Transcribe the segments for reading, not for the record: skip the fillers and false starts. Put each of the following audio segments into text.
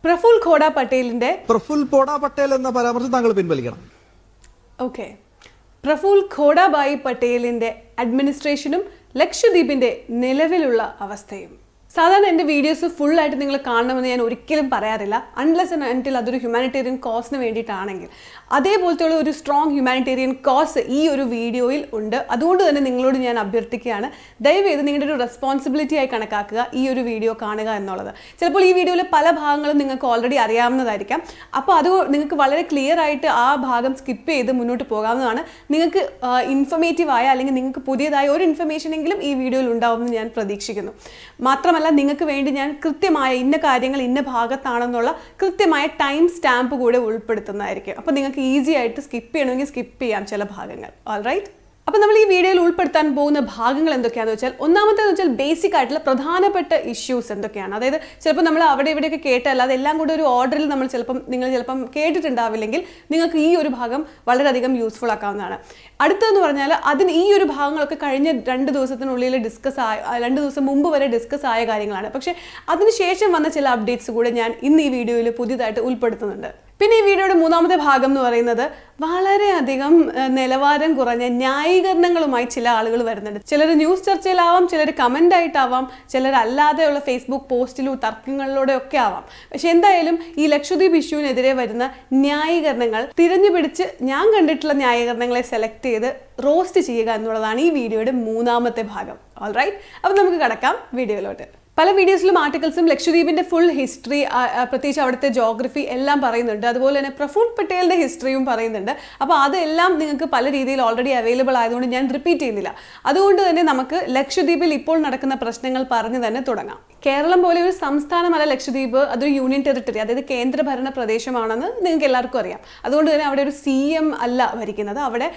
പ്രഫുൽ ഖോഡ പട്ടേലിന്റെ പ്രഫുൽ പോഡ പട്ടേൽ എന്ന പരാമർശം താങ്കൾ പിൻവലിക്കണം. ഓക്കെ, പ്രഫുൽ ഖോഡാഭായ് പട്ടേലിന്റെ അഡ്മിനിസ്ട്രേഷനും ലക്ഷദ്വീപിന്റെ നിലവിലുള്ള അവസ്ഥയും. സാധാരണ എൻ്റെ വീഡിയോസ് ഫുള്ളായിട്ട് നിങ്ങൾ കാണണമെന്ന് ഞാൻ ഒരിക്കലും പറയാറില്ല, അൺലെസ് ആൻഡ് അൺടിൽ അതൊരു ഹ്യൂമാനിറ്റേറിയൻ കോസിന് വേണ്ടിയിട്ടാണെങ്കിൽ. അതേപോലത്തെയുള്ള ഒരു സ്ട്രോങ് ഹ്യൂമാനിറ്റേറിയൻ കോസ് ഈ ഒരു വീഡിയോയിൽ ഉണ്ട്. അതുകൊണ്ട് തന്നെ നിങ്ങളോട് ഞാൻ അഭ്യർത്ഥിക്കുകയാണ്, ദയവേത് നിങ്ങളുടെ ഒരു റെസ്പോൺസിബിലിറ്റി ആയി കണക്കാക്കുക ഈ ഒരു വീഡിയോ കാണുക എന്നുള്ളത്. ചിലപ്പോൾ ഈ വീഡിയോയിലെ പല ഭാഗങ്ങളും നിങ്ങൾക്ക് ഓൾറെഡി അറിയാവുന്നതായിരിക്കാം. അപ്പോൾ അത് നിങ്ങൾക്ക് വളരെ ക്ലിയർ ആയിട്ട് ആ ഭാഗം സ്കിപ്പ് ചെയ്ത് മുന്നോട്ട് പോകാവുന്നതാണ്. നിങ്ങൾക്ക് ഇൻഫർമേറ്റീവായ അല്ലെങ്കിൽ നിങ്ങൾക്ക് പുതിയതായ ഒരു ഇൻഫർമേഷനെങ്കിലും ഈ വീഡിയോയിൽ ഉണ്ടാവുമെന്ന് ഞാൻ പ്രതീക്ഷിക്കുന്നു. മാത്രമല്ല, നിങ്ങൾക്ക് വേണ്ടി ഞാൻ കൃത്യമായ ഇന്ന കാര്യങ്ങൾ ഇന്ന ഭാഗത്താണെന്നുള്ള കൃത്യമായ ടൈം സ്റ്റാമ്പ് കൂടെ ഉൾപ്പെടുത്തുന്നതായിരിക്കും. അപ്പോൾ നിങ്ങൾക്ക് ഈസി ആയിട്ട് സ്കിപ്പ് ചെയ്യണമെങ്കിൽ സ്കിപ്പ് ചെയ്യാം ചില ഭാഗങ്ങൾ. ഓൾറൈറ്റ്, അപ്പോൾ നമ്മൾ ഈ വീഡിയോയിൽ ഉൾപ്പെടുത്താൻ പോകുന്ന ഭാഗങ്ങൾ എന്തൊക്കെയാണെന്ന് വെച്ചാൽ, ഒന്നാമത്തേന്ന് വെച്ചാൽ ബേസിക് ആയിട്ടുള്ള പ്രധാനപ്പെട്ട ഇഷ്യൂസ് എന്തൊക്കെയാണ്. അതായത് ചിലപ്പോൾ നമ്മൾ അവിടെ ഇവിടെയൊക്കെ കേട്ടല്ല, അതെല്ലാം കൂടെ ഒരു ഓർഡറിൽ നിങ്ങൾ ചിലപ്പം കേട്ടിട്ടുണ്ടാവില്ലെങ്കിൽ നിങ്ങൾക്ക് ഈ ഒരു ഭാഗം വളരെയധികം യൂസ്ഫുൾ ആക്കാവുന്നതാണ്. അടുത്തതെന്ന് പറഞ്ഞാൽ ഈ ഒരു ഭാഗങ്ങളൊക്കെ കഴിഞ്ഞ 2 ദിവസത്തിനുള്ളിൽ 2 ദിവസം മുമ്പ് വരെ ഡിസ്കസ് ആയ കാര്യങ്ങളാണ്. പക്ഷേ അതിനുശേഷം വന്ന ചില അപ്ഡേറ്റ്സ് കൂടെ ഞാൻ ഇന്ന് ഈ വീഡിയോയിൽ പുതിയതായിട്ട് ഉൾപ്പെടുത്തുന്നുണ്ട്. പിന്നെ ഈ വീഡിയോയുടെ മൂന്നാമത്തെ ഭാഗം എന്ന് പറയുന്നത് വളരെയധികം നിലവാരം കുറഞ്ഞ ന്യായീകരണങ്ങളുമായി ചില ആളുകൾ വരുന്നുണ്ട്. ചിലർ ന്യൂസ് ചർച്ചയിലാവാം, ചിലർ കമൻ്റ് ആയിട്ടാവാം, ചിലർ അല്ലാതെയുള്ള ഫേസ്ബുക്ക് പോസ്റ്റിലും തർക്കങ്ങളിലൂടെ ഒക്കെ ആവാം. പക്ഷെ എന്തായാലും ഈ ലക്ഷദ്വീപ് ഇഷ്യൂവിനെതിരെ വരുന്ന ന്യായീകരണങ്ങൾ തിരഞ്ഞുപിടിച്ച് ഞാൻ കണ്ടിട്ടുള്ള ന്യായീകരണങ്ങളെ സെലക്ട് ചെയ്ത് റോസ്റ്റ് ചെയ്യുക എന്നുള്ളതാണ് ഈ വീഡിയോയുടെ മൂന്നാമത്തെ ഭാഗം. ഓൾറൈറ്റ്, അപ്പോൾ നമുക്ക് കടക്കാം വീഡിയോയിലോട്ട്. പല വീഡിയോസിലും ആർട്ടിക്കിൾസും ലക്ഷദ്വീപിന്റെ ഫുൾ ഹിസ്റ്ററി, പ്രത്യേകിച്ച് അവിടുത്തെ ജോഗ്രഫി എല്ലാം പറയുന്നുണ്ട്. അതുപോലെ തന്നെ പ്രഫുൽ പട്ടേലിന്റെ ഹിസ്റ്ററിയും പറയുന്നുണ്ട്. അപ്പോൾ അതെല്ലാം നിങ്ങൾക്ക് പല രീതിയിൽ ഓൾറെഡി അവൈലബിൾ ആയതുകൊണ്ട് ഞാൻ റിപ്പീറ്റ് ചെയ്യുന്നില്ല. അതുകൊണ്ട് തന്നെ നമുക്ക് ലക്ഷദ്വീപിൽ ഇപ്പോൾ നടക്കുന്ന പ്രശ്നങ്ങൾ പറഞ്ഞു തന്നെ തുടങ്ങാം. കേരളം പോലെ ഒരു സംസ്ഥാനമല്ല ലക്ഷദ്വീപ്, അതൊരു യൂണിയൻ ടെറിട്ടറി, അതായത് കേന്ദ്രഭരണ പ്രദേശമാണെന്ന് നിങ്ങൾക്ക് എല്ലാവർക്കും അറിയാം. അതുകൊണ്ട് തന്നെ അവിടെ ഒരു CM അല്ല ഭരിക്കുന്നത്, അവിടെ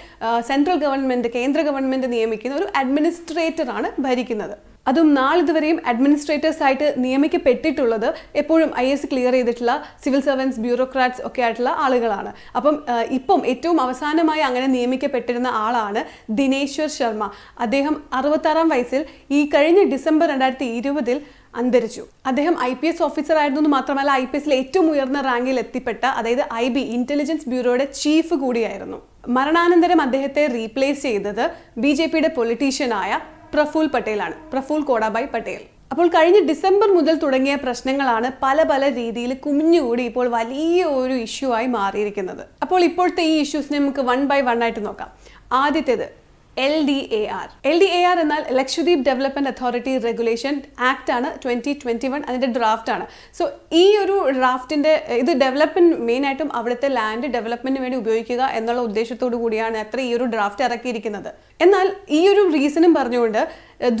സെൻട്രൽ ഗവൺമെന്റ്, കേന്ദ്ര ഗവൺമെന്റ് നിയമിക്കുന്ന ഒരു അഡ്മിനിസ്ട്രേറ്റർ ആണ് ഭരിക്കുന്നത്. അതും നാളിതുവരെയും അഡ്മിനിസ്ട്രേറ്റേഴ്സ് ആയിട്ട് നിയമിക്കപ്പെട്ടിട്ടുള്ളത് എപ്പോഴും IAS ക്ലിയർ ചെയ്തിട്ടുള്ള സിവിൽ സർവൻസ്, ബ്യൂറോക്രാറ്റ്സ് ഒക്കെ ആയിട്ടുള്ള ആളുകളാണ്. അപ്പം ഇപ്പം ഏറ്റവും അവസാനമായി അങ്ങനെ നിയമിക്കപ്പെട്ടിരുന്ന ആളാണ് ദിനേശ്വർ ശർമ്മ. അദ്ദേഹം 66-ാം വയസ്സിൽ ഈ കഴിഞ്ഞ ഡിസംബർ 2020 അന്തരിച്ചു. അദ്ദേഹം IPS ഓഫീസർ ആയിരുന്നു മാത്രമല്ല IPSൽ ഏറ്റവും ഉയർന്ന റാങ്കിൽ എത്തിപ്പെട്ട, അതായത് IB ഇന്റലിജൻസ് ബ്യൂറോയുടെ ചീഫ് കൂടിയായിരുന്നു. മരണാനന്തരം അദ്ദേഹത്തെ റീപ്ലേസ് ചെയ്തത് BJPയുടെ പൊളിറ്റീഷ്യനായ പ്രഫുൽ പട്ടേലാണ്, പ്രഫുൽ ഖോഡാഭായ് പട്ടേൽ. അപ്പോൾ കഴിഞ്ഞ ഡിസംബർ മുതൽ തുടങ്ങിയ പ്രശ്നങ്ങളാണ് പല രീതിയിൽ കുമിഞ്ഞുകൂടി ഇപ്പോൾ വലിയ ഒരു ഇഷ്യൂ ആയി മാറിയിരിക്കുന്നത്. അപ്പോൾ ഇപ്പോഴത്തെ ഈ ഇഷ്യൂസിനെ നമുക്ക് 1 by 1 ആയിട്ട് നോക്കാം. ആദ്യത്തേത് LDAR എന്നാൽ Lakshadweep development authority regulation act ആണ്, 2021. അതിന്റെ ഡ്രാഫ്റ്റ് ആണ്. സോ ഈ ഒരു ഡ്രാഫ്റ്റിന്റെ ഇത് ഡെവലപ്മെന്റ് മെയിനായിട്ടും അവിടുത്തെ ലാൻഡ് ഡെവലപ്മെന്റിന് വേണ്ടി ഉപയോഗിക്കുക എന്നുള്ള ഉദ്ദേശത്തോടു കൂടിയാണ് ഈ ഒരു ഡ്രാഫ്റ്റ് ഇറക്കിയിരിക്കുന്നത്. എന്നാൽ ഈ ഒരു റീസണും പറഞ്ഞുകൊണ്ട്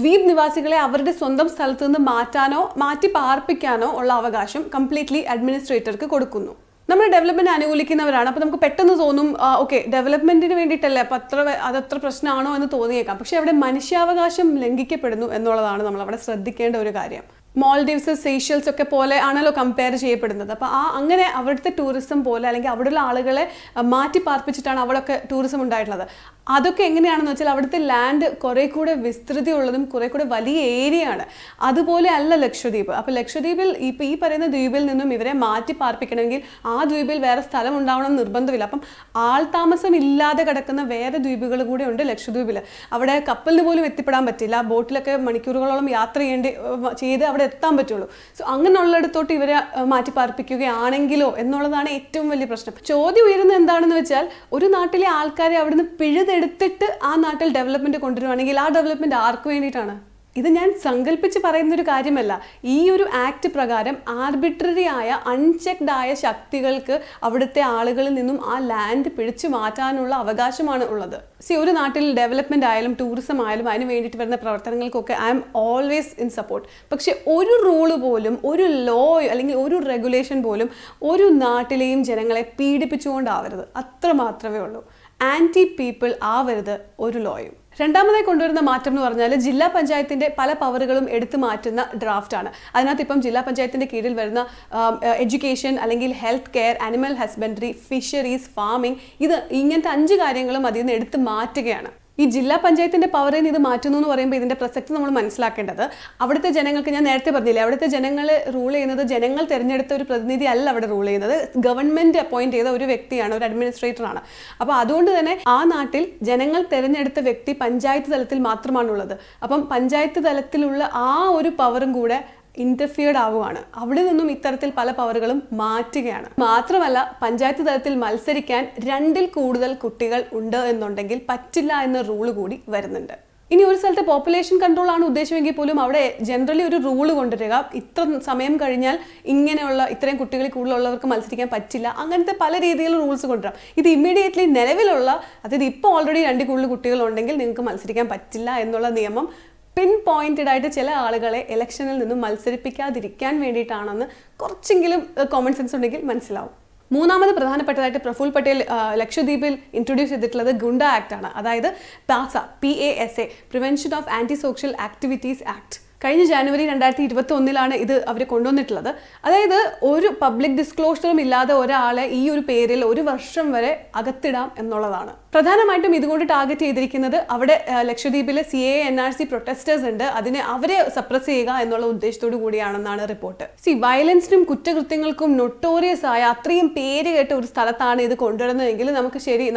ദ്വീപ് നിവാസികളെ അവരുടെ സ്വന്തം സ്ഥലത്ത് നിന്ന് മാറ്റാനോ മാറ്റി പാർപ്പിക്കാനോ ഉള്ള അവകാശം കംപ്ലീറ്റ്ലി അഡ്മിനിസ്ട്രേറ്റർക്ക് കൊടുക്കുന്നു. നമ്മൾ ഡെവലപ്മെന്റ് അനുകൂലിക്കുന്നവരാണ്. അപ്പോൾ നമുക്ക് പെട്ടെന്ന് തോന്നും, ഓക്കെ ഡെവലപ്മെന്റിന് വേണ്ടിയിട്ടല്ലേ, അപ്പോൾ അതത്ര പ്രശ്നമാണോ എന്ന് തോന്നിയേക്കാം. പക്ഷെ അവിടെ മനുഷ്യാവകാശം ലംഘിക്കപ്പെടുന്നു എന്നുള്ളതാണ് നമ്മൾ അവിടെ ശ്രദ്ധിക്കേണ്ട ഒരു കാര്യം. മാൽഡീവ്സ്, സീഷെൽസ് ഒക്കെ പോലെ ആണല്ലോ കമ്പയർ ചെയ്യപ്പെടുന്നത്. അപ്പോൾ അങ്ങനെ അവിടുത്തെ ടൂറിസം പോലെ അല്ലെങ്കിൽ അവിടെയുള്ള ആളുകളെ മാറ്റി പാർപ്പിച്ചിട്ടാണ് അവിടെയൊക്കെ ടൂറിസം ഉണ്ടായിട്ടുള്ളത്. അതൊക്കെ എങ്ങനെയാണെന്ന് വെച്ചാൽ അവിടുത്തെ ലാൻഡ് കുറേ കൂടെ വിസ്തൃതി ഉള്ളതും കുറേ കൂടെ വലിയ ഏരിയ ആണ്. അതുപോലെ അല്ല ലക്ഷദ്വീപ്. അപ്പോൾ ലക്ഷദ്വീപിൽ ഇപ്പോൾ ഈ പറയുന്ന ദ്വീപിൽ നിന്നും ഇവരെ മാറ്റി പാർപ്പിക്കണമെങ്കിൽ ആ ദ്വീപിൽ വേറെ സ്ഥലം ഉണ്ടാവണം എന്ന് നിർബന്ധമില്ല. അപ്പം ആൾതാമസം ഇല്ലാതെ കിടക്കുന്ന വേറെ ദ്വീപുകൾ കൂടെ ഉണ്ട് ലക്ഷദ്വീപിൽ. അവിടെ കപ്പലിന് പോലും എത്തിപ്പെടാൻ പറ്റില്ല, ബോട്ടിലൊക്കെ മണിക്കൂറുകളോളം യാത്ര ചെയ്ത് അവിടെ എത്താൻ പറ്റുള്ളൂ. സോ അങ്ങനെയുള്ളിടത്തോട്ട് ഇവരെ മാറ്റി പാർപ്പിക്കുകയാണെങ്കിലോ എന്നുള്ളതാണ് ഏറ്റവും വലിയ പ്രശ്നം. ചോദ്യം ഉയരുന്നത് എന്താണെന്ന് വെച്ചാൽ, ഒരു നാട്ടിലെ ആൾക്കാരെ അവിടുന്ന് പിഴുതെടുത്തിട്ട് ആ നാട്ടിൽ ഡെവലപ്മെന്റ് കൊണ്ടുവരുവാണെങ്കിൽ ആ ഡെവലപ്മെന്റ് ആർക്ക് വേണ്ടിയിട്ടാണ്? ഇത് ഞാൻ സങ്കല്പിച്ച് പറയുന്നൊരു കാര്യമല്ല. ഈ ഒരു ആക്ട് പ്രകാരം ആർബിട്രറി ആയ അൺചെക്ഡ് ആയ ശക്തികൾക്ക് അവിടുത്തെ ആളുകളിൽ നിന്നും ആ ലാൻഡ് പിടിച്ചു മാറ്റാനുള്ള അവകാശമാണ് ഉള്ളത്. ഒരു നാട്ടിൽ ഡെവലപ്മെന്റ് ആയാലും ടൂറിസം ആയാലും അതിന് വേണ്ടിയിട്ട് വരുന്ന പ്രവർത്തനങ്ങൾക്കൊക്കെ I am always in support. പക്ഷെ ഒരു റൂള് പോലും, ഒരു ലോ അല്ലെങ്കിൽ ഒരു റെഗുലേഷൻ പോലും ഒരു നാട്ടിലെയും ജനങ്ങളെ പീഡിപ്പിച്ചുകൊണ്ടാവരുത്. അത്ര മാത്രമേ ഉള്ളൂ. ആൻറ്റി പീപ്പിൾ ആവരുത് ഒരു ലോയും. രണ്ടാമതായി കൊണ്ടുവരുന്ന മാറ്റം എന്ന് പറഞ്ഞാൽ ജില്ലാ പഞ്ചായത്തിന്റെ പല പവറുകളും എടുത്തു മാറ്റുന്ന ഡ്രാഫ്റ്റാണ്. അതിനകത്ത് ഇപ്പം ജില്ലാ പഞ്ചായത്തിന്റെ കീഴിൽ വരുന്ന എഡ്യൂക്കേഷൻ അല്ലെങ്കിൽ health care, animal husbandry, fisheries, farming, ഇങ്ങനത്തെ 5 കാര്യങ്ങളും അതിൽ നിന്ന് എടുത്ത് മാറ്റുകയാണ്. ഈ ജില്ലാ പഞ്ചായത്തിന്റെ പവറിൽ നിന്ന് ഇത് മാറ്റുന്നു എന്ന് പറയുമ്പോൾ ഇതിന്റെ പ്രസക്തി നമ്മൾ മനസ്സിലാക്കേണ്ടത് അവിടുത്തെ ജനങ്ങൾക്ക്, ഞാൻ നേരത്തെ പറഞ്ഞില്ലേ, അവിടുത്തെ ജനങ്ങൾ റൂൾ ചെയ്യുന്നത് ജനങ്ങൾ തിരഞ്ഞെടുത്ത ഒരു പ്രതിനിധി അല്ല അവിടെ റൂൾ ചെയ്യുന്നത്, ഗവൺമെന്റ് അപ്പോയിന്റ് ചെയ്ത ഒരു വ്യക്തിയാണ്, ഒരു അഡ്മിനിസ്ട്രേറ്ററാണ്. അപ്പോൾ അതുകൊണ്ട് തന്നെ ആ നാട്ടിൽ ജനങ്ങൾ തിരഞ്ഞെടുത്ത വ്യക്തി പഞ്ചായത്ത് തലത്തിൽ മാത്രമാണുള്ളത്. അപ്പം പഞ്ചായത്ത് തലത്തിലുള്ള ആ ഒരു പവറും കൂടെ ഇന്റർഫിയർഡ് ആവുകയാണ്. അവിടെ നിന്നും ഇത്തരത്തിൽ പല പവറുകളും മാറ്റുകയാണ്. മാത്രമല്ല പഞ്ചായത്ത് തലത്തിൽ മത്സരിക്കാൻ 2-ൽ കൂടുതൽ കുട്ടികൾ ഉണ്ട് എന്നുണ്ടെങ്കിൽ പറ്റില്ല എന്ന റൂള് കൂടി വരുന്നുണ്ട്. ഇനി ഒരു സ്ഥലത്തെ പോപ്പുലേഷൻ കൺട്രോൾ ആണ് ഉദ്ദേശമെങ്കിൽ പോലും അവിടെ ജനറലി ഒരു റൂള് കൊണ്ടുവരിക, ഇത്ര സമയം കഴിഞ്ഞാൽ ഇങ്ങനെയുള്ള ഇത്രയും കുട്ടികളിൽ കൂടുതലുള്ളവർക്ക് മത്സരിക്കാൻ പറ്റില്ല, അങ്ങനത്തെ പല രീതിയിലുള്ള റൂൾസ് കൊണ്ടുവരാം. ഇത് ഇമ്മീഡിയറ്റ്ലി നിലവിലുള്ള, അതായത് ഇപ്പോൾ ഓൾറെഡി 2 കൂടുതൽ കുട്ടികളുണ്ടെങ്കിൽ നിങ്ങൾക്ക് മത്സരിക്കാൻ പറ്റില്ല എന്നുള്ള നിയമം പിൻ പോയിന്റഡ് ആയിട്ട് ചില ആളുകളെ ഇലക്ഷനിൽ നിന്നും മത്സരിപ്പിക്കാതിരിക്കാൻ വേണ്ടിയിട്ടാണെന്ന് കുറച്ചെങ്കിലും കോമൺ സെൻസ് ഉണ്ടെങ്കിൽ മനസ്സിലാവും. മൂന്നാമത് പ്രധാനപ്പെട്ടതായിട്ട് പ്രഫുൽ പട്ടേൽ ലക്ഷദ്വീപിൽ ഇൻട്രൊഡ്യൂസ് ചെയ്തിട്ടുള്ളത് ഗുണ്ട ആക്ട് ആണ്. അതായത് PASA, PASA, prevention of anti social activities act. കഴിഞ്ഞ ജനുവരി 2021 ഇത് അവർ കൊണ്ടുവന്നിട്ടുള്ളത്. അതായത് ഒരു പബ്ലിക് ഡിസ്ക്ലോഷറും ഇല്ലാതെ ഒരാളെ ഈ ഒരു പേരിൽ 1 വർഷം വരെ അകത്തിടാം എന്നുള്ളതാണ്. പ്രധാനമായിട്ടും ഇതുകൊണ്ട് ടാർഗറ്റ് ചെയ്തിരിക്കുന്നത് അവിടെ ലക്ഷദ്വീപിലെ CAA NRC പ്രൊട്ടസ്റ്റേഴ്സ് ഉണ്ട്, അവരെ സപ്രസ് ചെയ്യുക എന്നുള്ള ഉദ്ദേശത്തോടു കൂടിയാണെന്നാണ് റിപ്പോർട്ട്. വയലൻസിനും കുറ്റകൃത്യങ്ങൾക്കും നൊട്ടോറിയസ് ആയ അത്രയും പേര് കേട്ട ഒരു സ്ഥലത്താണ് ഇത് കൊണ്ടുവരുന്നതെങ്കിൽ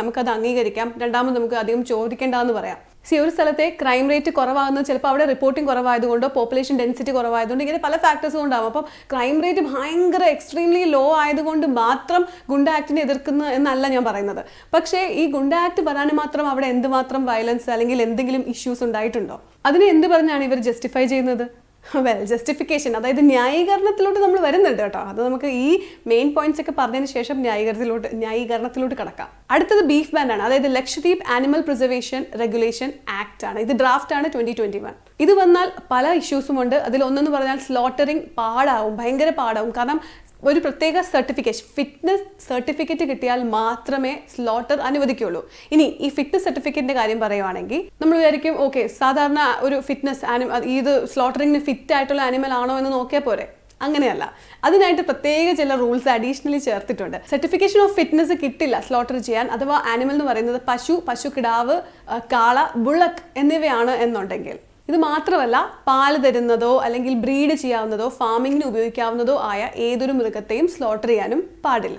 നമുക്കത് അംഗീകരിക്കാം. രണ്ടാമത് നമുക്ക് അധികം ചോദിക്കേണ്ടെന്ന് പറയാം. ഒരു സ്ഥലത്തെ ക്രൈം റേറ്റ് കുറവാകുന്നത് ചിലപ്പോൾ അവിടെ റിപ്പോർട്ടിംഗ് കുറവായതുകൊണ്ടോ പോപ്പുലേഷൻ ഡെൻസിറ്റി കുറവായതുകൊണ്ട് ഇങ്ങനെ പല ഫാക്ടേഴ്സ് കൊണ്ടാവും. അപ്പം ക്രൈം റേറ്റ് ഭയങ്കര എക്സ്ട്രീംലി ലോ ആയതുകൊണ്ട് മാത്രം ഗുണ്ട ആക്ടിനെ എതിർക്കുന്നു എന്നല്ല ഞാൻ പറയുന്നത്. പക്ഷേ ഈ ഗുണ്ട ആക്ട് പറയാൻ മാത്രം അവിടെ എന്തുമാത്രം വയലൻസ് അല്ലെങ്കിൽ എന്തെങ്കിലും ഇഷ്യൂസ് ഉണ്ടായിട്ടുണ്ടോ? അതിനെ എന്ത് പറഞ്ഞാണ് ഇവർ ജസ്റ്റിഫൈ ചെയ്യുന്നത്? ജസ്റ്റിഫിക്കേഷൻ, അതായത് ന്യായീകരണത്തിലോട്ട് നമ്മൾ വരുന്നുണ്ട് കേട്ടോ. അത് നമുക്ക് ഈ മെയിൻ പോയിന്റ്സ് ഒക്കെ പറഞ്ഞതിന് ശേഷം ന്യായീകരണത്തിലോട്ട് കടക്കാം. അടുത്തത് ബീഫ് ബാൻ ആണ്. അതായത് Lakshadweep animal preservation regulation act ആണ്. ഇത് ഡ്രാഫ്റ്റ് ആണ് 2021. ഇത് വന്നാൽ പല ഇഷ്യൂസും ഉണ്ട്. അതിൽ ഒന്നെന്ന് പറഞ്ഞാൽ സ്ലോട്ടറിങ് ഭയങ്കര പാടാവും. കാരണം ഒരു പ്രത്യേക സർട്ടിഫിക്കേഷൻ, ഫിറ്റ്നസ് സർട്ടിഫിക്കറ്റ് കിട്ടിയാൽ മാത്രമേ സ്ലോട്ടർ അനുവദിക്കുള്ളൂ. ഇനി ഈ ഫിറ്റ്നസ് സർട്ടിഫിക്കറ്റിന്റെ കാര്യം പറയുവാണെങ്കിൽ നമ്മൾ വിചാരിക്കും ഓക്കെ, സാധാരണ ഒരു ഫിറ്റ്നസ് ഇത് സ്ലോട്ടറിങ്ങിന് ഫിറ്റ് ആയിട്ടുള്ള ആനിമൽ ആണോ എന്ന് നോക്കിയാൽ പോരെ. അങ്ങനെയല്ല, അതിനായിട്ട് പ്രത്യേക ചില റൂൾസ് അഡീഷണലി ചേർത്തിട്ടുണ്ട്. സർട്ടിഫിക്കേഷൻ ഓഫ് ഫിറ്റ്നസ് കിട്ടില്ല സ്ലോട്ടർ ചെയ്യാൻ, അഥവാ ആനിമൽ എന്ന് പറയുന്നത് പശു, കിടാവ്, കാള, ബുള്ളക്ക് എന്നിവയാണ് എന്നുണ്ടെങ്കിൽ. ഇത് മാത്രമല്ല, പാല് തരുന്നതോ അല്ലെങ്കിൽ ബ്രീഡ് ചെയ്യാവുന്നതോ ഫാമിങ്ങിന് ഉപയോഗിക്കാവുന്നതോ ആയ ഏതൊരു മൃഗത്തെയും സ്ലോട്ടർ ചെയ്യാനും പാടില്ല.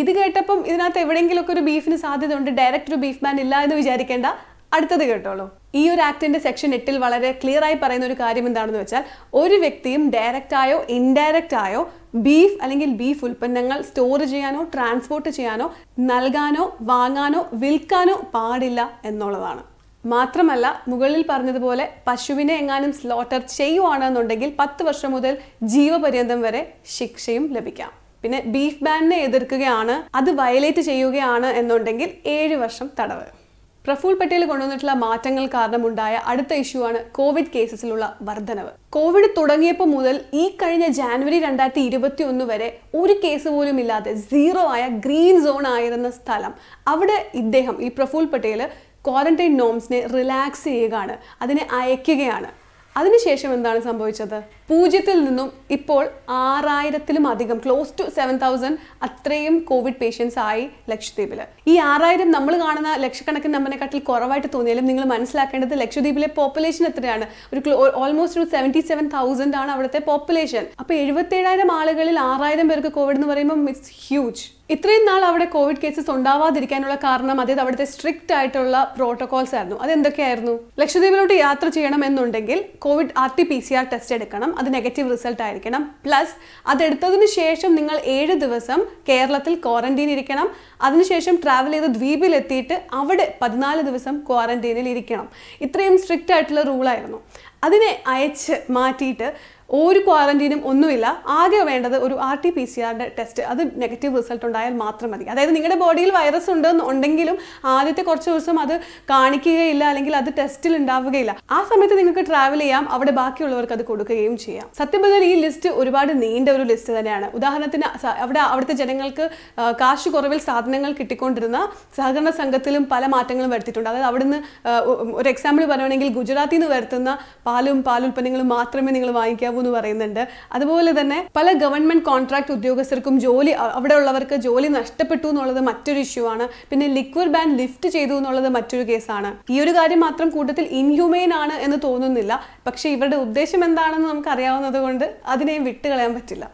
ഇത് കേട്ടപ്പം ഇതിനകത്ത് എവിടെയെങ്കിലുമൊക്കെ ഒരു ബീഫിന് സാധ്യതയുണ്ട്, ഡയറക്റ്റ് ഒരു ബീഫ് ബാൻ ഇല്ല എന്ന് വിചാരിക്കേണ്ട. അടുത്തത് കേട്ടോളൂ. ഈ ഒരു ആക്ടിന്റെ സെക്ഷൻ 8 വളരെ ക്ലിയർ ആയി പറയുന്ന ഒരു കാര്യം എന്താണെന്ന് വെച്ചാൽ, ഒരു വ്യക്തിയും ഡയറക്റ്റ് ആയോ ഇൻഡയറക്റ്റ് ആയോ ബീഫ് അല്ലെങ്കിൽ ബീഫ് ഉൽപ്പന്നങ്ങൾ സ്റ്റോർ ചെയ്യാനോ ട്രാൻസ്പോർട്ട് ചെയ്യാനോ നൽകാനോ വാങ്ങാനോ വിൽക്കാനോ പാടില്ല എന്നുള്ളതാണ്. മാത്രമല്ല, മുകളിൽ പറഞ്ഞതുപോലെ പശുവിനെ എങ്ങാനും സ്ലോട്ടർ ചെയ്യുവാണെന്നുണ്ടെങ്കിൽ 10 വർഷം മുതൽ ജീവപര്യന്തം വരെ ശിക്ഷയും ലഭിക്കാം. പിന്നെ ബീഫ് ബാനിനെ എതിർക്കുകയാണ്, അത് വയലേറ്റ് ചെയ്യുകയാണ് എന്നുണ്ടെങ്കിൽ 7 വർഷം തടവ്. പ്രഫുൽ പട്ടേൽ കൊണ്ടുവന്നിട്ടുള്ള മാറ്റങ്ങൾ കാരണമുണ്ടായ അടുത്ത ഇഷ്യൂ ആണ് കോവിഡ് കേസസിലുള്ള വർധനവ്. കോവിഡ് തുടങ്ങിയപ്പോൾ മുതൽ ഈ കഴിഞ്ഞ ജനുവരി 2021 വരെ ഒരു കേസ് പോലും ഇല്ലാതെ 0 ആയ ഗ്രീൻ സോൺ ആയിരുന്ന സ്ഥലം, അവിടെ ഈ പ്രഫുൽ പട്ടേൽ ക്വാറന്റൈൻ നോംസിനെ റിലാക്സ് ചെയ്യുകയാണ്, അതിനെ അയക്കുകയാണ്. അതിനുശേഷം എന്താണ് സംഭവിച്ചത്? 0-ൽ നിന്നും ഇപ്പോൾ 6000-ലും അധികം, ക്ലോസ് ടു 7000 അത്രയും കോവിഡ് പേഷ്യൻസ് ആയി ലക്ഷദ്വീപിൽ. ഈ 6000 നമ്മൾ കാണുന്ന ലക്ഷക്കണക്കിന് നമ്പറിനെക്കാട്ടിൽ കുറവായിട്ട് തോന്നിയാലും നിങ്ങൾ മനസ്സിലാക്കേണ്ടത് ലക്ഷദ്വീപിലെ പോപ്പുലേഷൻ എത്രയാണ്? ഓൾമോസ്റ്റ് ഒരു 77,000 ആണ് അവിടുത്തെ പോപ്പുലേഷൻ. അപ്പോൾ 77,000 ആളുകളിൽ 6000 പേർക്ക് കോവിഡ് എന്ന് പറയുമ്പോൾ ഇറ്റ്സ് ഹ്യൂജ്. ഇത്രയും നാൾ അവിടെ കോവിഡ് കേസസ് ഉണ്ടാവാതിരിക്കാനുള്ള കാരണം അതായത് അവിടുത്തെ സ്ട്രിക്റ്റ് ആയിട്ടുള്ള പ്രോട്ടോകോൾസ് ആയിരുന്നു. അതെന്തൊക്കെയായിരുന്നു? ലക്ഷദ്വീപിലോട്ട് യാത്ര ചെയ്യണം എന്നുണ്ടെങ്കിൽ കോവിഡ് RT-PCR ടെസ്റ്റ് എടുക്കണം, അത് നെഗറ്റീവ് റിസൾട്ട് ആയിരിക്കണം. പ്ലസ് അതെടുത്തതിന് ശേഷം നിങ്ങൾ 7 ദിവസം കേരളത്തിൽ ക്വാറന്റീൻ ഇരിക്കണം. അതിനുശേഷം ട്രാവൽ ചെയ്ത് ദ്വീപിൽ എത്തിയിട്ട് അവിടെ 14 ദിവസം ക്വാറന്റീനിൽ ഇരിക്കണം. ഇത്രയും സ്ട്രിക്റ്റ് ആയിട്ടുള്ള റൂളായിരുന്നു. അതിനെ അയച്ച് മാറ്റിയിട്ട് ഒരു ക്വാറന്റീനും ഒന്നുമില്ല. ആകെ വേണ്ടത് ഒരു RT-PCR ടെസ്റ്റ്, അത് നെഗറ്റീവ് റിസൾട്ട് ഉണ്ടായാൽ മാത്രം മതി. അതായത് നിങ്ങളുടെ ബോഡിയിൽ വൈറസ് ഉണ്ടെങ്കിലും ആദ്യത്തെ കുറച്ച് ദിവസം അത് കാണിക്കുകയില്ല, അല്ലെങ്കിൽ അത് ടെസ്റ്റിൽ ഉണ്ടാവുകയില്ല. ആ സമയത്ത് നിങ്ങൾക്ക് ട്രാവൽ ചെയ്യാം, അവിടെ ബാക്കിയുള്ളവർക്ക് അത് കൊടുക്കുകയും ചെയ്യാം. സത്യം പറഞ്ഞാൽ ഈ ലിസ്റ്റ് ഒരുപാട് നീണ്ട ഒരു ലിസ്റ്റ് തന്നെയാണ്. ഉദാഹരണത്തിന് അവിടുത്തെ ജനങ്ങൾക്ക് കാശ് കുറവിൽ സാധനങ്ങൾ കിട്ടിക്കൊണ്ടിരുന്ന സഹകരണ സംഘത്തിലും പല മാറ്റങ്ങളും വരുത്തിയിട്ടുണ്ട്. അതായത് അവിടുന്ന് ഒരു എക്സാമ്പിൾ പറയുകയാണെങ്കിൽ ഗുജറാത്തിൽ നിന്ന് വരുത്തുന്ന പാലുൽപ്പന്നങ്ങളും മാത്രമേ നിങ്ങൾ വാങ്ങിക്കാവൂ എന്ന് പറയുന്നുണ്ട്. അതുപോലെ തന്നെ പല ഗവൺമെന്റ് കോൺട്രാക്ട് ഉദ്യോഗസ്ഥർക്കും അവിടെ ഉള്ളവർക്ക് ജോലി നഷ്ടപ്പെട്ടു എന്നുള്ളത് മറ്റൊരു ഇഷ്യൂ ആണ്. പിന്നെ ലിക്വിഡ് ബാൻ ലിഫ്റ്റ് ചെയ്തു എന്നുള്ളത് മറ്റൊരു കേസാണ്. ഈ ഒരു കാര്യം മാത്രം കൂട്ടത്തിൽ ഇൻഹ്യൂമെയിൻ ആണ് എന്ന് തോന്നുന്നില്ല. പക്ഷേ ഇവരുടെ ഉദ്ദേശം എന്താണെന്ന് നമുക്ക് അറിയാവുന്നത് കൊണ്ട് അതിനെയും വിട്ടുകളയാൻ പറ്റില്ല.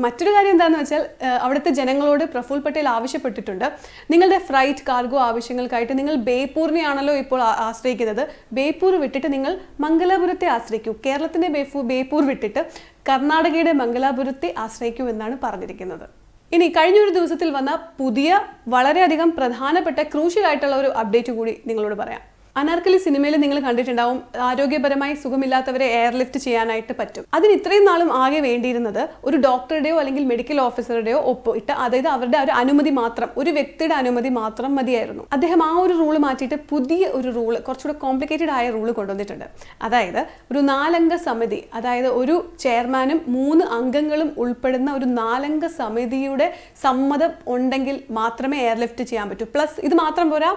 മറ്റൊരു കാര്യം എന്താണെന്ന് വെച്ചാൽ അവിടുത്തെ ജനങ്ങളോട് പ്രഫുൽ പട്ടേൽ ആവശ്യപ്പെട്ടിട്ടുണ്ട്, നിങ്ങളുടെ ഫ്ലൈറ്റ് കാർഗോ ആവശ്യങ്ങൾക്കായിട്ട് നിങ്ങൾ ബേപ്പൂരിനെയാണല്ലോ ഇപ്പോൾ ആശ്രയിക്കുന്നത്, ബേപ്പൂർ വിട്ടിട്ട് നിങ്ങൾ മംഗലാപുരത്തെ ആശ്രയിക്കൂ. കേരളത്തിൻ്റെ ബേപ്പൂർ വിട്ടിട്ട് കർണാടകയുടെ മംഗലാപുരത്തെ ആശ്രയിക്കൂ എന്നാണ് പറഞ്ഞിരിക്കുന്നത്. ഇനി കഴിഞ്ഞൊരു ദിവസത്തിൽ വന്ന പുതിയ വളരെയധികം പ്രധാനപ്പെട്ട ക്രൂഷ്യൽ ആയിട്ടുള്ള ഒരു അപ്ഡേറ്റ് കൂടി നിങ്ങളോട് പറയാം. അനാർക്കലി സിനിമയിൽ നിങ്ങൾ കണ്ടിട്ടുണ്ടാവും, ആരോഗ്യപരമായി സുഖമില്ലാത്തവരെ എയർലിഫ്റ്റ് ചെയ്യാനായിട്ട് പറ്റും. അതിന് ഇത്രയും നാളും ആകെ വേണ്ടിയിരുന്നത് ഒരു ഡോക്ടറുടെയോ അല്ലെങ്കിൽ മെഡിക്കൽ ഓഫീസറുടെയോ ഒപ്പിട്ട്, അതായത് അവരുടെ ഒരു അനുമതി മാത്രം, ഒരു വ്യക്തിയുടെ അനുമതി മാത്രം മതിയായിരുന്നു. അദ്ദേഹം ആ ഒരു റൂള് മാറ്റിയിട്ട് പുതിയ ഒരു റൂള്, കുറച്ചുകൂടെ കോംപ്ലിക്കേറ്റഡ് ആയ റൂള് കൊണ്ടുവന്നിട്ടുണ്ട്. അതായത് ഒരു 4 അംഗ സമിതി, അതായത് ഒരു ചെയർമാനും 3 അംഗങ്ങളും ഉൾപ്പെടുന്ന ഒരു 4 അംഗ സമിതിയുടെ സമ്മതം ഉണ്ടെങ്കിൽ മാത്രമേ എയർലിഫ്റ്റ് ചെയ്യാൻ പറ്റൂ. പ്ലസ് ഇത് മാത്രം പോരാ,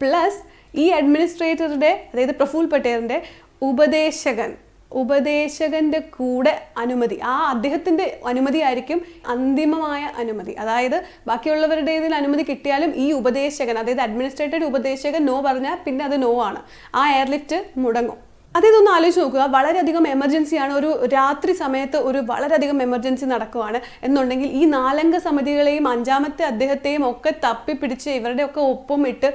പ്ലസ് ഈ അഡ്മിനിസ്ട്രേറ്ററുടെ, അതായത് പ്രഫുൽ പട്ടേലിൻ്റെ ഉപദേശകന്റെ കൂടെ അനുമതി, അദ്ദേഹത്തിൻ്റെ അനുമതി ആയിരിക്കും അന്തിമമായ അനുമതി. അതായത് ബാക്കിയുള്ളവരുടെ ഇതിൽ അനുമതി കിട്ടിയാലും ഈ ഉപദേശകൻ, അതായത് അഡ്മിനിസ്ട്രേറ്റഡ് ഉപദേശകൻ നോ പറഞ്ഞാൽ പിന്നെ അത് നോ ആണ്, ആ എയർലിഫ്റ്റ് മുടങ്ങും. അതൊന്ന് ആലോചിച്ച് നോക്കുക. വളരെയധികം എമർജൻസിയാണ്, ഒരു രാത്രി സമയത്ത് ഒരു വളരെയധികം എമർജൻസി നടക്കുവാണ് എന്നുണ്ടെങ്കിൽ ഈ 4 അംഗ സമിതികളെയും 5ാമത്തെ അദ്ദേഹത്തെയും ഒക്കെ തപ്പിപ്പിടിച്ച് ഇവരുടെയൊക്കെ ഒപ്പം ഇട്ട്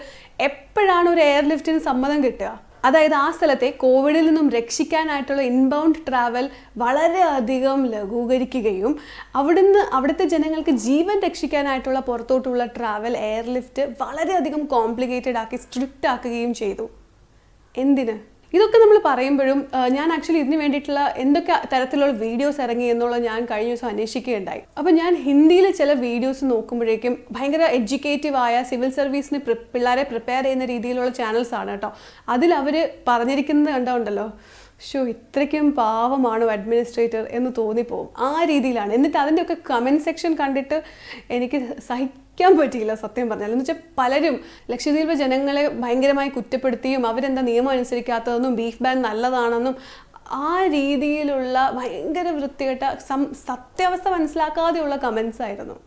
എപ്പോഴാണ് ഒരു എയർലിഫ്റ്റിന് സമ്മതം കിട്ടുക? അതായത് ആ സ്ഥലത്തെ കോവിഡിൽ നിന്നും രക്ഷിക്കാനായിട്ടുള്ള ഇൻബൗണ്ട് ട്രാവൽ വളരെയധികം ലഘൂകരിക്കുകയും അവിടുത്തെ ജനങ്ങൾക്ക് ജീവൻ രക്ഷിക്കാനായിട്ടുള്ള പുറത്തോട്ടുള്ള ട്രാവൽ എയർലിഫ്റ്റ് വളരെയധികം കോംപ്ലിക്കേറ്റഡ് ആക്കി സ്ട്രിക്റ്റ് ആക്കുകയും ചെയ്തു. എന്തിന്? ഇതൊക്കെ നമ്മൾ പറയുമ്പോഴും ഞാൻ ആക്ച്വലി ഇതിന് വേണ്ടിയിട്ടുള്ള എന്തൊക്കെ തരത്തിലുള്ള വീഡിയോസ് ഇറങ്ങി എന്നുള്ളത് ഞാൻ കഴിഞ്ഞ ദിവസം അന്വേഷിക്കുകയുണ്ടായി. അപ്പോൾ ഞാൻ ഹിന്ദിയിൽ ചില വീഡിയോസ് നോക്കുമ്പോഴേക്കും ഭയങ്കര എഡ്യൂക്കേറ്റീവായ സിവിൽ സർവീസിന് പിള്ളേരെ പ്രിപ്പയർ ചെയ്യുന്ന രീതിയിലുള്ള ചാനൽസ് ആണ് കേട്ടോ. അതിൽ അവർ പറഞ്ഞിരിക്കുന്നത് കണ്ടുണ്ടല്ലോ, ഇത്രയ്ക്കും പാവമാണോ അഡ്മിനിസ്ട്രേറ്റർ എന്ന് തോന്നിപ്പോവും. ആ രീതിയിലാണ്. എന്നിട്ട് അതിൻ്റെയൊക്കെ കമൻറ്റ് സെക്ഷൻ കണ്ടിട്ട് എനിക്ക് സഹിക്കാൻ പറ്റിയില്ല സത്യം പറഞ്ഞാൽ. എന്ന് വെച്ചാൽ പലരും ലക്ഷദ്വീപ് ജനങ്ങളെ ഭയങ്കരമായി കുറ്റപ്പെടുത്തിയും അവരെന്താ നിയമം അനുസരിക്കാത്തതെന്നും ബീഫ് ബാൻ നല്ലതാണെന്നും ആ രീതിയിലുള്ള ഭയങ്കര വൃത്തികെട്ട സത്യാവസ്ഥ മനസ്സിലാക്കാതെയുള്ള കമൻസ് ആയിരുന്നു.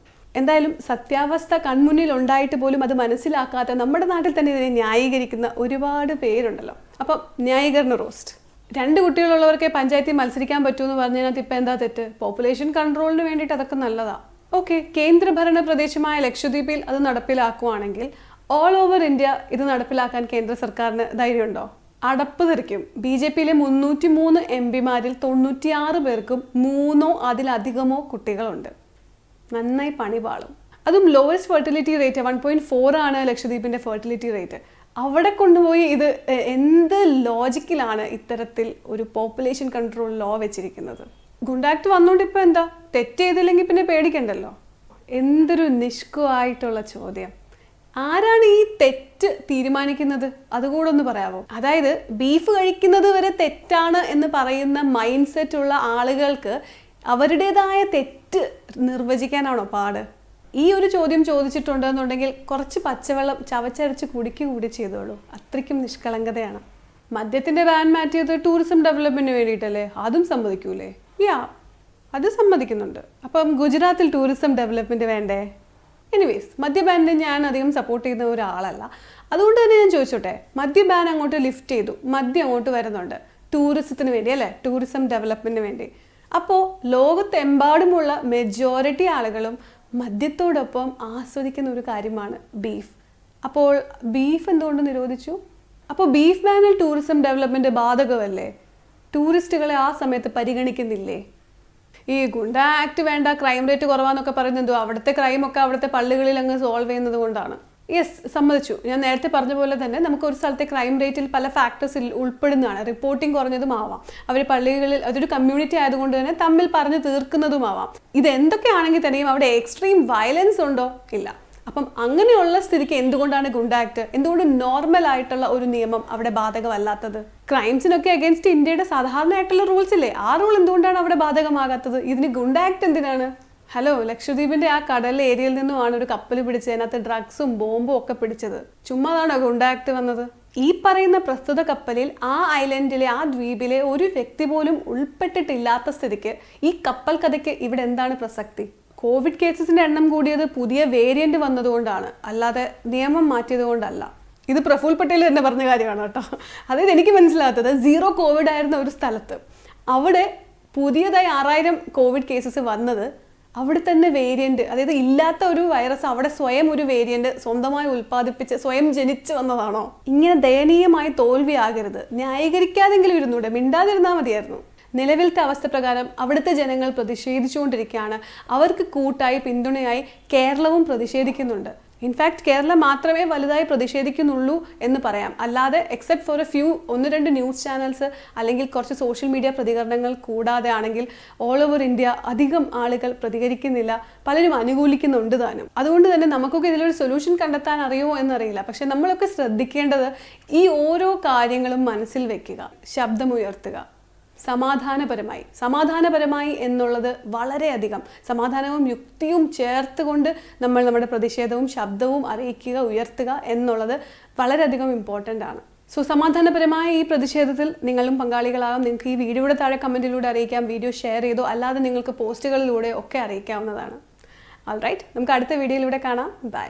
എന്തായാലും സത്യാവസ്ഥ കൺമുന്നിൽ ഉണ്ടായിട്ട് പോലും അത് മനസ്സിലാക്കാത്ത നമ്മുടെ നാട്ടിൽ തന്നെ ഇതിനെ ന്യായീകരിക്കുന്ന ഒരുപാട് പേരുണ്ടല്ലോ. അപ്പം ന്യായീകരണ റോസ്റ്റ്. 2 കുട്ടികളുള്ളവർക്ക് പഞ്ചായത്തിൽ മത്സരിക്കാൻ പറ്റുമെന്ന് പറഞ്ഞതിനകത്ത് ഇപ്പം എന്താ തെറ്റ്? പോപ്പുലേഷൻ കൺട്രോളിന് വേണ്ടിയിട്ട് അതൊക്കെ നല്ലതാണ്. ഓക്കെ, കേന്ദ്രഭരണ പ്രദേശമായ ലക്ഷദ്വീപിൽ അത് നടപ്പിലാക്കുവാണെങ്കിൽ ഓൾ ഓവർ ഇന്ത്യ ഇത് നടപ്പിലാക്കാൻ കേന്ദ്ര സർക്കാരിന് ധൈര്യമുണ്ടോ? അടപ്പ് തെറിക്കും. BJPയിലെ 303 MPമാരിൽ 96 പേർക്കും 3ഓ അതിലധികമോ കുട്ടികളുണ്ട്. നന്നായി പണി പാളും. അതും ലോവസ്റ്റ് ഫെർട്ടിലിറ്റി റേറ്റ് 1.4 ആണ് ലക്ഷദ്വീപിൻ്റെ ഫെർട്ടിലിറ്റി റേറ്റ്. അവിടെ കൊണ്ടുപോയി ഇത് എന്ത് ലോജിക്കിലാണ് ഇത്തരത്തിൽ ഒരു പോപ്പുലേഷൻ കൺട്രോൾ ലോ വെച്ചിരിക്കുന്നത്? ഗുണ്ടാക്ട് വന്നുകൊണ്ട് ഇപ്പം എന്താ? തെറ്റ് ചെയ്തില്ലെങ്കിൽ പിന്നെ പേടിക്കണ്ടല്ലോ. എന്തൊരു നിഷ്കുവായിട്ടുള്ള ചോദ്യം. ആരാണ് ഈ തെറ്റ് തീരുമാനിക്കുന്നത്? അതുകൂടെ ഒന്ന് പറയാമോ? അതായത് ബീഫ് കഴിക്കുന്നത് വരെ തെറ്റാണ് എന്ന് പറയുന്ന മൈൻഡ് സെറ്റ് ഉള്ള ആളുകൾക്ക് അവരുടേതായ തെറ്റ് നിർവചിക്കാനാണോ പാട്? ഈ ഒരു ചോദ്യം ചോദിച്ചിട്ടുണ്ടെന്നുണ്ടെങ്കിൽ കുറച്ച് പച്ചവെള്ളം ചവച്ചരച്ച് കൂടി ചെയ്തോളൂ. അത്രയ്ക്കും നിഷ്കളങ്കതയാണ്. മദ്യത്തിൻ്റെ ബാൻ മാറ്റിയത് ടൂറിസം ഡെവലപ്മെൻറ്റിന് വേണ്ടിയിട്ടല്ലേ? അതും സമ്മതിക്കൂലേ? അത് സമ്മതിക്കുന്നുണ്ട്. അപ്പം ഗുജറാത്തിൽ ടൂറിസം ഡെവലപ്മെൻറ്റ് വേണ്ടേ? എനിവേസ്, മദ്യബാനിനെ ഞാൻ അധികം സപ്പോർട്ട് ചെയ്യുന്ന ഒരാളല്ല. അതുകൊണ്ട് തന്നെ ഞാൻ ചോദിച്ചോട്ടെ, മദ്യബാൻ അങ്ങോട്ട് ലിഫ്റ്റ് ചെയ്തു, മദ്യം അങ്ങോട്ട് വരുന്നുണ്ട് ടൂറിസത്തിന് വേണ്ടി അല്ലേ? ടൂറിസം ഡെവലപ്മെൻറ്റിന് വേണ്ടി. അപ്പോൾ ലോകത്തെമ്പാടുമുള്ള മെജോറിറ്റി ആളുകളും മദ്യത്തോടൊപ്പം ആസ്വദിക്കുന്ന ഒരു കാര്യമാണ് ബീഫ്. അപ്പോൾ ബീഫ് എന്തുകൊണ്ട് നിരോധിച്ചു? അപ്പോൾ ബീഫ് ബാനിൽ ടൂറിസം ഡെവലപ്മെൻറ്റ് ബാധകമല്ലേ? ടൂറിസ്റ്റുകളെ ആ സമയത്ത് പരിഗണിക്കുന്നില്ലേ? ഈ ഗുണ്ട ആക്ട് വേണ്ട, ക്രൈം റേറ്റ് കുറവാന്നൊക്കെ പറയുന്നത് അവിടുത്തെ ക്രൈമൊക്കെ അവിടുത്തെ പള്ളികളിൽ അങ്ങ് സോൾവ് ചെയ്യുന്നത് കൊണ്ടാണ്. യെസ്, സമ്മതിച്ചു. ഞാൻ നേരത്തെ പറഞ്ഞ പോലെ തന്നെ നമുക്ക് ഒരു സ്ഥലത്തെ ക്രൈം റേറ്റിൽ പല ഫാക്ടേഴ്സിൽ ഉൾപ്പെടുന്നതാണ്. റിപ്പോർട്ടിംഗ് കുറഞ്ഞതുമാവാം, അവർ പള്ളികളിൽ അതൊരു കമ്മ്യൂണിറ്റി ആയതുകൊണ്ട് തന്നെ തമ്മിൽ പറഞ്ഞ് തീർക്കുന്നതുമാവാം. ഇത് എന്തൊക്കെയാണെങ്കിൽ തന്നെയും അവിടെ എക്സ്ട്രീം വയലൻസ് ഉണ്ടോ? ഇല്ല. അപ്പം അങ്ങനെയുള്ള സ്ഥിതിക്ക് എന്തുകൊണ്ടാണ് ഗുണ്ട ആക്ട്, എന്തുകൊണ്ട് നോർമൽ ആയിട്ടുള്ള ഒരു നിയമം അവിടെ ബാധകമല്ലാത്തത്? ക്രൈംസിനൊക്കെ അഗേൻസ്റ്റ് ഇന്ത്യയുടെ സാധാരണയായിട്ടുള്ള റൂൾസ് ഇല്ലേ, ആ റൂൾ എന്തുകൊണ്ടാണ് അവിടെ ബാധകമാകാത്തത്? ഇതിന് ഗുണ്ട ആക്ട് എന്തിനാണ്? ഹലോ, ലക്ഷദ്വീപിന്റെ ആ കടൽ ഏരിയയിൽ നിന്നുമാണ് ഒരു കപ്പൽ പിടിച്ചത്, അതിനകത്ത് ഡ്രഗ്സും ബോംബും ഒക്കെ പിടിച്ചത്. ചുമ്മാതാണോ ഗുണ്ട ആക്ട് വന്നത്? ഈ പറയുന്ന പ്രസ്തുത കപ്പലിൽ ആ ഐലൻഡിലെ ആ ദ്വീപിലെ ഒരു വ്യക്തി പോലും ഉൾപ്പെട്ടിട്ടില്ലാത്ത സ്ഥിതിക്ക് ഈ കപ്പൽ കഥയ്ക്ക് ഇവിടെ എന്താണ് പ്രസക്തി? കോവിഡ് കേസസിന്റെ എണ്ണം കൂടിയത് പുതിയ വേരിയന്റ് വന്നതുകൊണ്ടാണ്, അല്ലാതെ നിയമം മാറ്റിയത് കൊണ്ടല്ല. ഇത് പ്രഫുൽ പട്ടേൽ തന്നെ പറഞ്ഞ കാര്യമാണ് കേട്ടോ. അതായത് എനിക്ക് മനസ്സിലാത്തത് 0 കോവിഡ് ആയിരുന്ന ഒരു സ്ഥലത്ത് അവിടെ പുതിയതായി 6000 കോവിഡ് കേസസ് വന്നത് അവിടെ തന്നെ വേരിയന്റ്, അതായത് ഇല്ലാത്ത ഒരു വൈറസ് അവിടെ സ്വയം ഒരു വേരിയന്റ് സ്വന്തമായി ഉൽപ്പാദിപ്പിച്ച് സ്വയം ജനിച്ചു വന്നതാണോ? ഇങ്ങനെ ദയനീയമായി തോൽവിയാകരുത്. ന്യായീകരിക്കാതെങ്കിലും ഇരുന്നൂടെ, മിണ്ടാതിരുന്നാൽ മതിയായിരുന്നു. നിലവിലത്തെ അവസ്ഥ പ്രകാരം അവിടുത്തെ ജനങ്ങൾ പ്രതിഷേധിച്ചുകൊണ്ടിരിക്കുകയാണ്. അവർക്ക് കൂട്ടായി പിന്തുണയായി കേരളവും പ്രതിഷേധിക്കുന്നുണ്ട്. ഇൻഫാക്ട് കേരളം മാത്രമേ വലുതായി പ്രതിഷേധിക്കുന്നുള്ളൂ എന്ന് പറയാം. അല്ലാതെ except for A few 1-2 news channels അല്ലെങ്കിൽ കുറച്ച് സോഷ്യൽ മീഡിയ പ്രതികരണങ്ങൾ കൂടാതെ ആണെങ്കിൽ ഓൾ ഓവർ ഇന്ത്യ അധികം ആളുകൾ പ്രതികരിക്കുന്നില്ല, പലരും അനുകൂലിക്കുന്നുണ്ട് താനും. അതുകൊണ്ട് തന്നെ നമുക്കൊക്കെ ഇതിലൊരു സൊല്യൂഷൻ കണ്ടെത്താൻ അറിയുമോ എന്നറിയില്ല. പക്ഷെ നമ്മളൊക്കെ ശ്രദ്ധിക്കേണ്ടത് ഈ ഓരോ കാര്യങ്ങളും മനസ്സിൽ വെക്കുക, ശബ്ദമുയർത്തുക, സമാധാനപരമായി എന്നുള്ളത് വളരെയധികം സമാധാനവും യുക്തിയും ചേർത്തുകൊണ്ട് നമ്മൾ നമ്മുടെ പ്രതിഷേധവും ശബ്ദവും അറിയിക്കുക, ഉയർത്തുക എന്നുള്ളത് വളരെയധികം ഇമ്പോർട്ടൻ്റ് ആണ്. സോ സമാധാനപരമായ ഈ പ്രതിഷേധത്തിൽ നിങ്ങളും പങ്കാളികളാകാം. നിങ്ങൾക്ക് ഈ വീഡിയോയുടെ താഴെ കമൻറ്റിലൂടെ അറിയിക്കാം, വീഡിയോ ഷെയർ ചെയ്തോ അല്ലാതെ നിങ്ങൾക്ക് പോസ്റ്റുകളിലൂടെ ഒക്കെ അറിയിക്കാവുന്നതാണ്. ഓൾറൈറ്റ്, നമുക്ക് അടുത്ത വീഡിയോയിലൂടെ കാണാം. ബൈ.